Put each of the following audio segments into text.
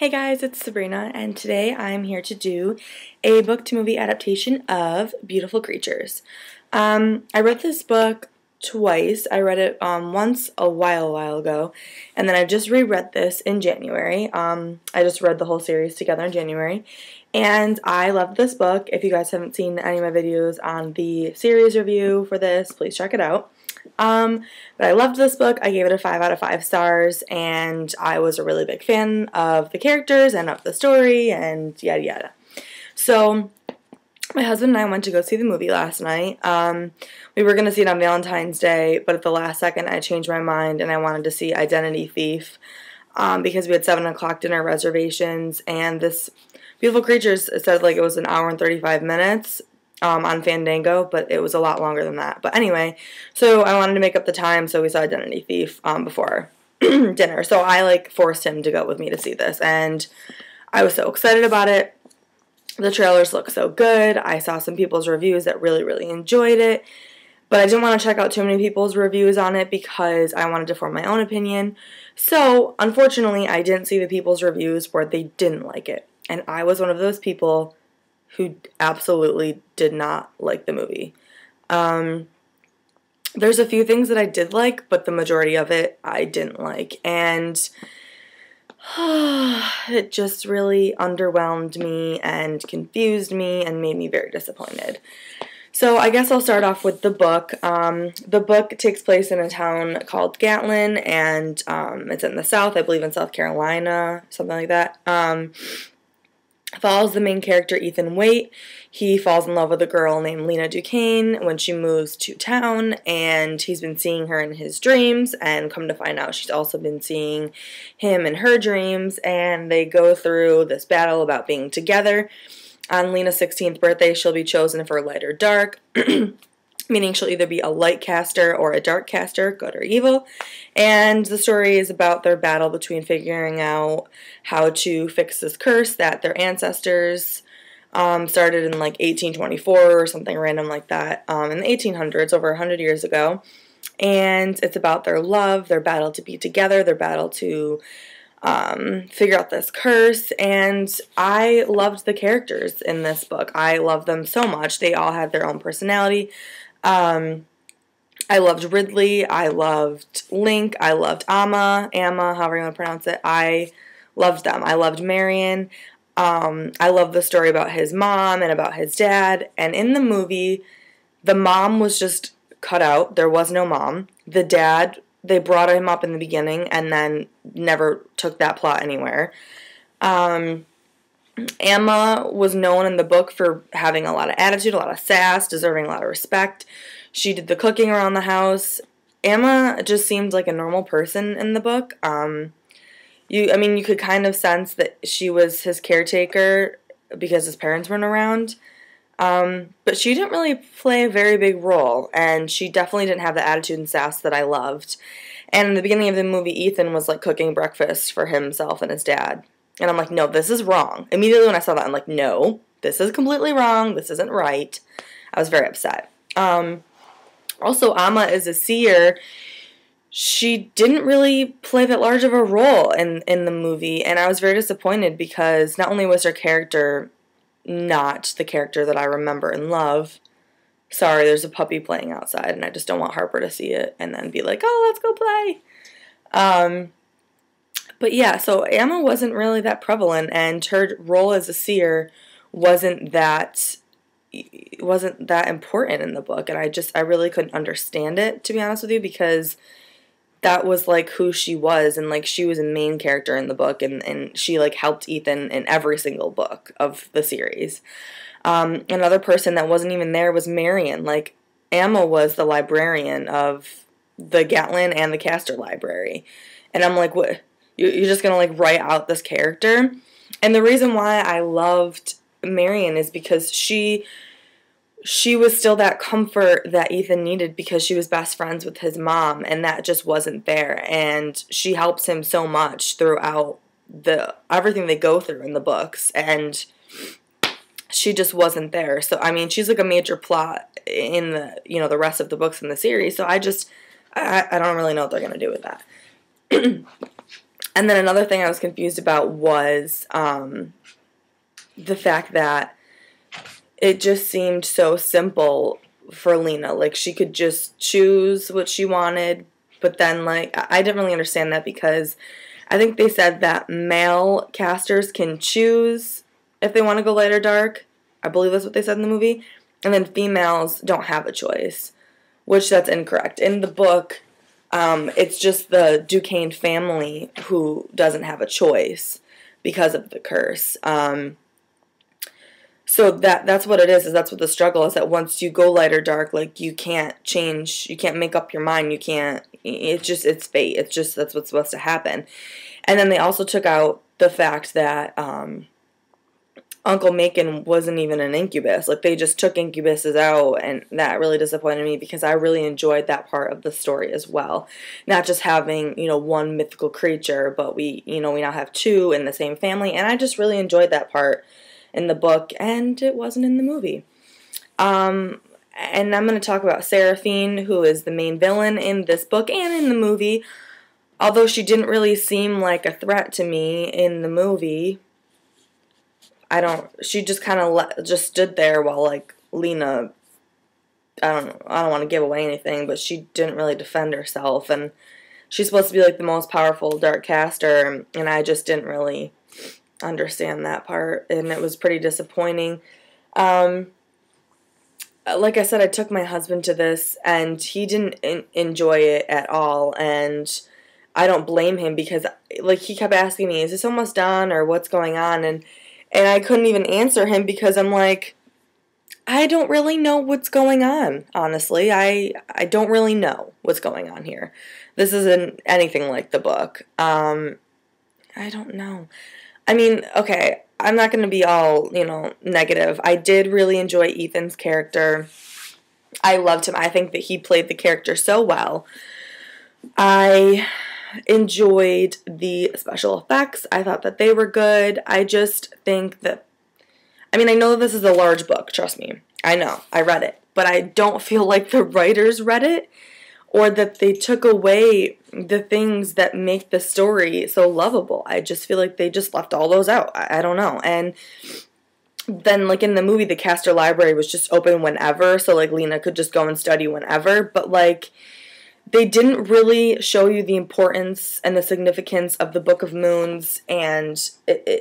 Hey guys, it's Sabrina, and today I'm here to do a book-to-movie adaptation of Beautiful Creatures. I read this book twice. I read it once a while ago, and then I just reread this in January. I just read the whole series together in January, and I loved this book. If you guys haven't seen any of my videos on the series review for this, please check it out. But I loved this book. I gave it a 5 out of 5 stars, and I was a really big fan of the characters and of the story and yada yada. So my husband and I went to go see the movie last night. We were going to see it on Valentine's Day, but at the last second I changed my mind and I wanted to see Identity Thief because we had 7 o'clock dinner reservations, and this Beautiful Creatures said like it was an hour and 35 minutes. On Fandango, but it was a lot longer than that. But anyway, so I wanted to make up the time, so we saw Identity Thief before dinner. So I forced him to go with me to see this, and I was so excited about it. The trailers look so good. I saw some people's reviews that really enjoyed it, but I didn't want to check out too many people's reviews on it because I wanted to form my own opinion. So unfortunately, I didn't see the people's reviews where they didn't like it, and I was one of those people who absolutely did not like the movie. There's a few things that I did like, but the majority of it I didn't like, and it just really underwhelmed me and confused me and made me very disappointed. So I guess I'll start off with the book. The book takes place in a town called Gatlin, and it's in the South, I believe in South Carolina, something like that. Follows the main character, Ethan Waite. He falls in love with a girl named Lena Duquesne when she moves to town, and he's been seeing her in his dreams, and come to find out she's also been seeing him in her dreams, and they go through this battle about being together. On Lena's 16th birthday, she'll be chosen for light or dark, meaning she'll either be a light caster or a dark caster, good or evil. And the story is about their battle between figuring out how to fix this curse that their ancestors started in like 1824 or something random like that, in the 1800s, over 100 years ago. And it's about their love, their battle to be together, their battle to figure out this curse. And I loved the characters in this book. I love them so much. They all had their own personality. I loved Ridley, I loved Link, I loved Amma, however you want to pronounce it. I loved them. I loved Marion. I loved the story about his mom and about his dad. And in the movie, the mom was just cut out. There was no mom. The dad, they brought him up in the beginning and then never took that plot anywhere. Amma was known in the book for having a lot of attitude, a lot of sass, deserving a lot of respect. She did the cooking around the house. Amma just seemed like a normal person in the book. You could kind of sense that she was his caretaker because his parents weren't around. But she didn't really play a very big role, and she definitely didn't have the attitude and sass that I loved. And in the beginning of the movie, Ethan was like cooking breakfast for himself and his dad. And I'm like, no, this is wrong. Immediately when I saw that, I'm like, no, this is completely wrong. This isn't right. I was very upset. Also, Amma is a seer. She didn't really play that large of a role in the movie, and I was very disappointed because not only was her character not the character that I remember and love. Sorry, there's a puppy playing outside, and I just don't want Harper to see it and then be like, oh, let's go play. But yeah, so Amma wasn't really that prevalent, and her role as a seer wasn't that important in the book, and I really couldn't understand it, to be honest with you, because that was like who she was, and like she was a main character in the book, and she like helped Ethan in every single book of the series. Another person that wasn't even there was Marion. Like, Amma was the librarian of the Gatlin and the Castor Library, and I'm like, what? You're just gonna like write out this character? And the reason why I loved Marion is because she was still that comfort that Ethan needed because she was best friends with his mom, and that just wasn't there. And she helps him so much throughout everything they go through in the books, and she just wasn't there. So I mean, she's like a major plot in the rest of the books in the series. So I don't really know what they're gonna do with that. And then another thing I was confused about was the fact that it just seemed so simple for Lena. Like, she could just choose what she wanted, but then, like, I didn't really understand that, because I think they said that male casters can choose if they want to go light or dark. I believe that's what they said in the movie. And then females don't have a choice, which that's incorrect. In the book, it's just the Duquesne family who doesn't have a choice because of the curse. So that's what it is that's what the struggle is, that once you go light or dark, like, you can't change, you can't make up your mind, you can't, it's fate, it's just, that's what's supposed to happen. And then they also took out the fact that Uncle Macon wasn't even an incubus. Like, they just took incubuses out, and that really disappointed me, because I really enjoyed that part of the story as well. Not just having, one mythical creature, but we now have two in the same family, and I just really enjoyed that part in the book, and it wasn't in the movie. And I'm going to talk about Seraphine, who is the main villain in this book and in the movie. Although she didn't really seem like a threat to me in the movie. She just kind of just stood there while, like, Lena, I don't want to give away anything, but she didn't really defend herself, and she's supposed to be, like, the most powerful dark caster, and I just didn't really understand that part, and it was pretty disappointing. Like I said, I took my husband to this, and he didn't enjoy it at all, and I don't blame him, because, like, he kept asking me, is this almost done, or what's going on, and I couldn't even answer him, because I'm like, I don't really know what's going on, honestly. I don't really know what's going on here. This isn't anything like the book. I don't know. I mean, okay, I'm not going to be all, negative. I did really enjoy Ethan's character. I loved him. I think that he played the character so well. I enjoyed the special effects. I thought that they were good. I just think that, I mean, I know this is a large book, trust me. I know, I read it. But I don't feel like the writers read it, or that they took away the things that make the story so lovable. I just feel like they just left all those out. I don't know. And then, like, in the movie, the caster library was just open whenever, so, like, Lena could just go and study whenever. But, like, they didn't really show you the importance and the significance of the Book of Moons, and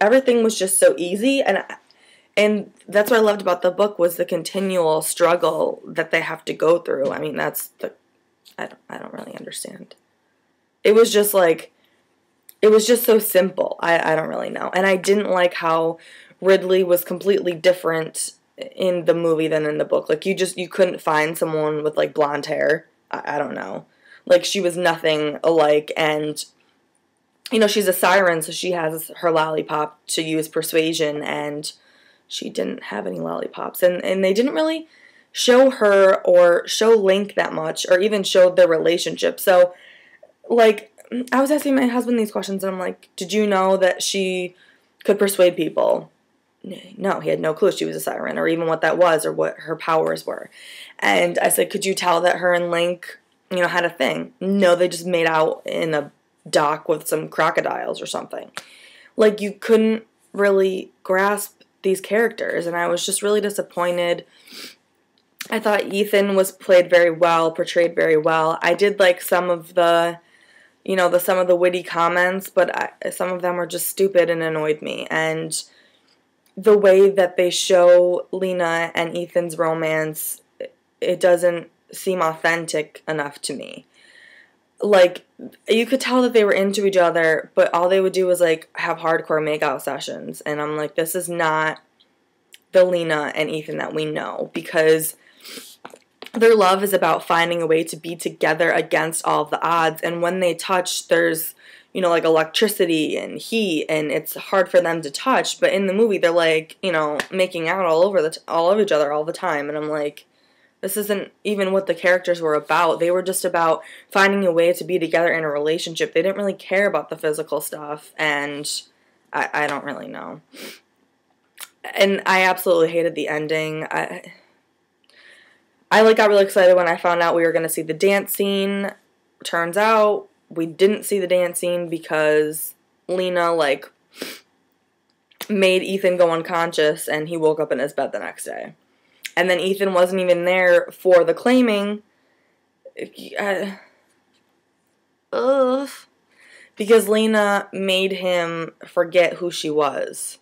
everything was just so easy. And that's what I loved about the book, was the continual struggle that they have to go through. I mean, I don't really understand. It was just like, it was just so simple. I don't really know. And I didn't like how Ridley was completely different in the movie than in the book. Like, you couldn't find someone with, like, blonde hair. I don't know. Like, she was nothing alike, and, she's a siren, so she has her lollipop to use persuasion, and she didn't have any lollipops. And they didn't really show her or show Link that much, or even show their relationship. So, like, I was asking my husband these questions, and I'm like, did you know that she could persuade people? No, he had no clue she was a siren, or even what that was, or what her powers were. And I said, could you tell that her and Link, had a thing? No, they just made out in a dock with some crocodiles or something. Like, you couldn't really grasp these characters, and I was just really disappointed. I thought Ethan was played very well, portrayed very well. I did like some of the, some of the witty comments, but some of them were just stupid and annoyed me. And the way that they show Lena and Ethan's romance, it doesn't seem authentic enough to me. Like, you could tell that they were into each other, but all they would do was, like, have hardcore makeout sessions. And I'm like, this is not the Lena and Ethan that we know, because their love is about finding a way to be together against all of the odds. And when they touch, there's, like, electricity and heat, and it's hard for them to touch. But in the movie, they're, like, making out all over each other all the time. And I'm like, this isn't even what the characters were about. They were just about finding a way to be together in a relationship. They didn't really care about the physical stuff, and I don't really know. And I absolutely hated the ending. I got really excited when I found out we were going to see the dance scene. Turns out we didn't see the dance scene because Lena, like, made Ethan go unconscious and he woke up in his bed the next day. And then Ethan wasn't even there for the claiming. Because Lena made him forget who she was.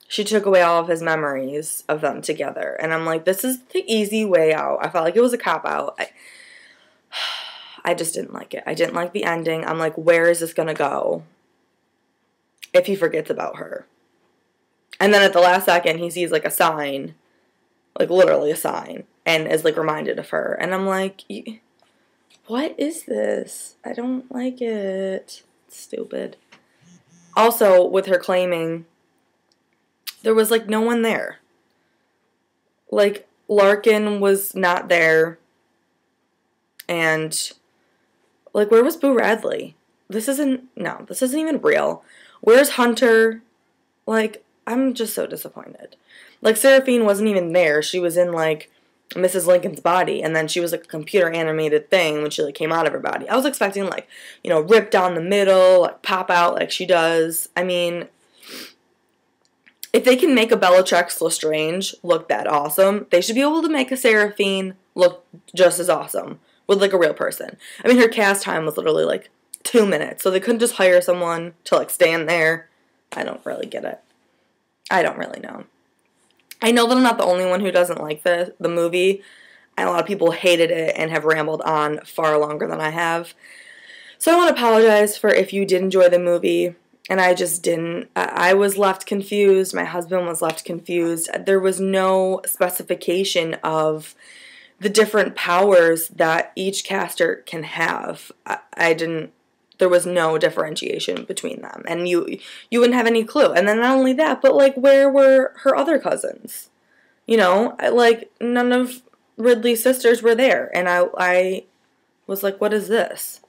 She took away all of his memories of them together. And I'm like, this is the easy way out. I felt like it was a cop-out. I just didn't like it. I didn't like the ending. I'm like, where is this going to go if he forgets about her? And then at the last second, he sees, like, a sign. Like, literally a sign. And is, like, reminded of her. And I'm like, what is this? I don't like it. It's stupid. Also, with her claiming, there was, like, no one there. Like, Larkin was not there. And, like, where was Boo Radley? This isn't even real. Where's Hunter? Like, I'm just so disappointed. Like, Seraphine wasn't even there. She was in, like, Mrs. Lincoln's body, and then she was, like, a computer-animated thing when she, like, came out of her body. I was expecting, like, you know, rip down the middle, like, pop out like she does. I mean, if they can make a Bellatrix Lestrange look that awesome, they should be able to make a Seraphine look just as awesome with, like, a real person. I mean, her cast time was literally, like, 2 minutes, so they couldn't just hire someone to, like, stand there. I don't really get it. I don't really know. I know that I'm not the only one who doesn't like the movie. And a lot of people hated it and have rambled on far longer than I have. So I want to apologize for if you did enjoy the movie and I just didn't. I was left confused. My husband was left confused. There was no specification of the different powers that each caster can have. There was no differentiation between them, and you wouldn't have any clue. And then not only that, but, like, where were her other cousins? You know, like, none of Ridley's sisters were there, and I was like, what is this?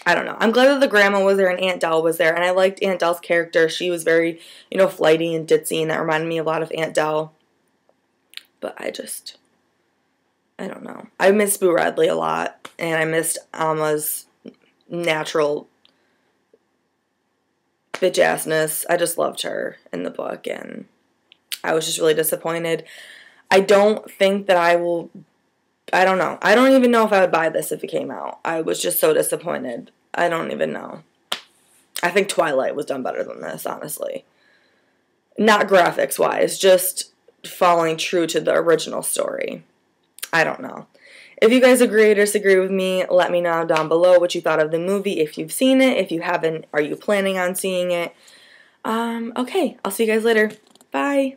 I don't know. I'm glad that the grandma was there and Aunt Dell was there, and I liked Aunt Dell's character. She was very, you know, flighty and ditzy, and that reminded me a lot of Aunt Dell. But I don't know. I missed Boo Radley a lot, and I missed Alma's natural bitch-assness. I just loved her in the book, and I was just really disappointed. I don't think that I will... I don't know. I don't even know if I would buy this if it came out. I was just so disappointed. I don't even know. I think Twilight was done better than this, honestly. Not graphics-wise, just following true to the original story. I don't know. If you guys agree or disagree with me, let me know down below what you thought of the movie. If you've seen it, if you haven't, are you planning on seeing it? Okay, I'll see you guys later. Bye.